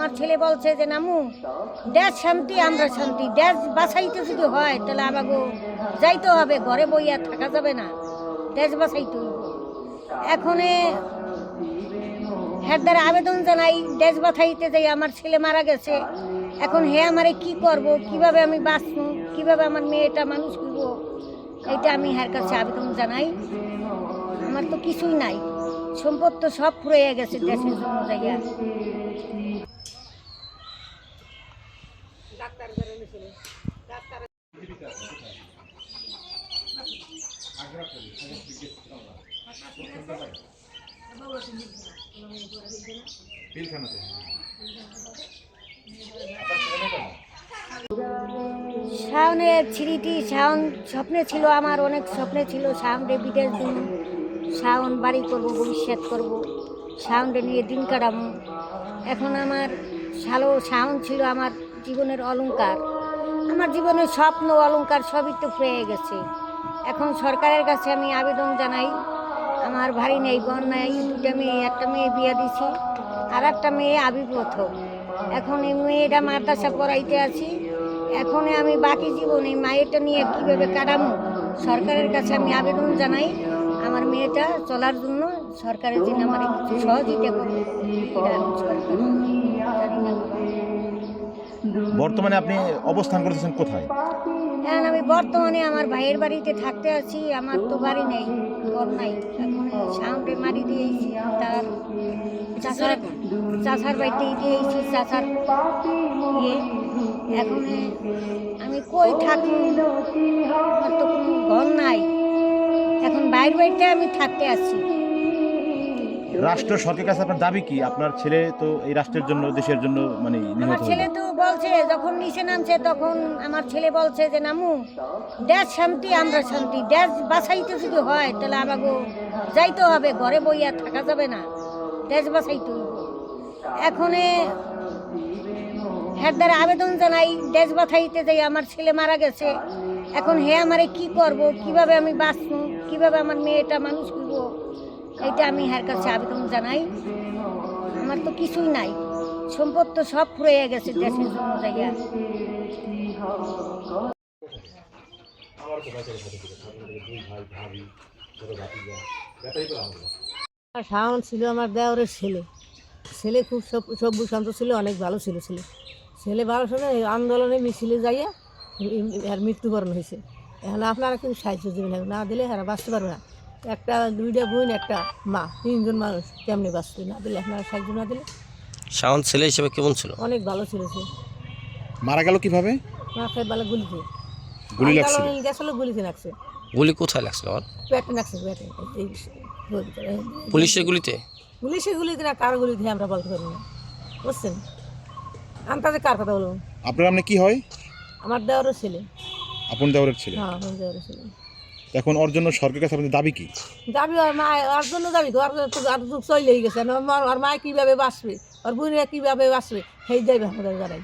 আমার ছেলে বলছে যে নামু দেশ শান্তি আমরা শান্তি, দেশ বাঁচাইতে যদি হয় তাহলে আমাকে যাইতে হবে, ঘরে বইয়া থাকা যাবে না, দেশ বাঁচাইতে হইব। এখন হ্যাঁ দ্বারা আবেদন জানাই, দেশ বাঁচাইতে যাই আমার ছেলে মারা গেছে, এখন হে আমারে কি করব, কিভাবে আমি বাঁচবো, কিভাবে আমার মেয়েটা মানুষ করব, এইটা আমি হ্যার কাছে আবেদন জানাই। আমার তো কিছুই নাই, সম্পদ তো সব ফুরিয়ে গেছে দেশের জন্য জায়গা। শাওনের ছিরিটি শাওন স্বপ্নে ছিল, আমার অনেক স্বপ্নে ছিল শাওনরে বিদেশ দিন, শাওন বাড়ি করব, ভবিষ্যৎ করব, শাওনরে নিয়ে দিন কাটাবো। এখন আমার শাওন ছিল আমার জীবনের অলংকার, আমার জীবনের স্বপ্ন অলংকার সবই তো ফুরিয়ে গেছে। এখন সরকারের কাছে আমি আবেদন জানাই, আমার ভারী নেই, বোন নাই, দুটা মেয়ে, একটা মেয়ে বিয়ে দিছি, আর একটা মেয়ে আবির্ভূত। এখন এই মেয়েটা মাদ্রাসা পড়াইতে আছি, এখন আমি বাকি জীবন এই মায়েরটা নিয়ে কীভাবে কাটাবো, সরকারের কাছে আমি আবেদন জানাই আমার মেয়েটা চলার জন্য সরকারের জন্য আমার কিছু সহযোগিতা করবে। বর্তমানে আপনি অবস্থান করতেছেন কোথায়? এখন আমি বর্তমানে আমার ভাইয়ের বাড়িতে থাকতে আছি, আমার তো বাড়ি নেই, ঘর নাই। এখন সামনে মারি দিয়েছি, তার চাষার বাড়িতে দিয়েছি, চাষার ইয়ে। এখন আমি কই থাকি, আমার তো কোনো ঘর নাই, এখন বাইরের বাড়িতে আমি থাকতে আছি। রাষ্ট্র সরকারের কাছে আপনার দাবি কি? আপনার ছেলে তো এই রাষ্ট্রের জন্য, দেশের জন্য মানে আমার ছেলে তো বলছে, যখন নিচে নামছে তখন আমার ছেলে বলছে যে নামু দেশ শান্তি আমরা শান্তি, দেশ বাঁচাইতে যদি হয় তাহলে আমাকে যাইতে হবে, ঘরে বইয়া থাকা যাবে না, দেশ বাঁচাইতে হইব। এখন হ্যাঁ দ্বারা আবেদন জানাই, দেশ বাঁচাইতে যাই আমার ছেলে মারা গেছে, এখন হে আমারে কি করব, কিভাবে আমি বাঁচবো, কিভাবে আমার মেয়েটা মানুষ করব, এইটা আমি হ্যার কাছে আবেদন জানাই। আমার তো কিছুই নাই, সম্পদ তো সব ফুরিয়ে গেছে দেশের জন্য জায়গা। শাওন ছিল আমার দেওরের ছেলে, ছেলে খুব সভ্য শান্ত ছিল, অনেক ভালো ছিল ছেলে। ছেলে ভালো ছিল, আন্দোলনে মিছিলে যাইয়া আর মৃত্যুবরণ হয়েছে। এখন আপনারা কিন্তু সাহায্য দেবেন, না দিলে এরা বাঁচতে পারবে না। একটা দুইটা বোন, একটা মা, তিনজন মানুষ কেমনি বাঁচবে না দিলে, আপনারা সাহায্য না দিলে। শাওন ছেলে হিসেবে কেমন ছিল? অনেক ভালো ছিল সে। মারা গেল কিভাবে? মাথায় বেলা গুলিতে, গুলি লাগছিল? গেছিল গুলিতে লাগছে। গুলি কোথায় লাগছিল? পেটে লাগছে, পেটে। পুলিশের গুলিতে? পুলিশের গুলিতে না কার গুলিতে আমরা বলতে পারি না, বুঝছেন? আন্তাজে কার কথা বলবো? আপনার আপনি কি হয়? আমার দেওরের ছেলে। আপন দেওরের ছেলে? হ্যাঁ, আমার দেওরের ছেলে। এখন ওর জন্য সরকারের কাছে আপনাদের দাবি কি? দাবি ওর মা, ওর জন্য দাবি, ওর তো যুগ চলেই গেছে, ওর মা কীভাবে বাঁচবে, ওর বোনেরা কীভাবে বাঁচবে, সেই যাইবে আমাদের যারাই।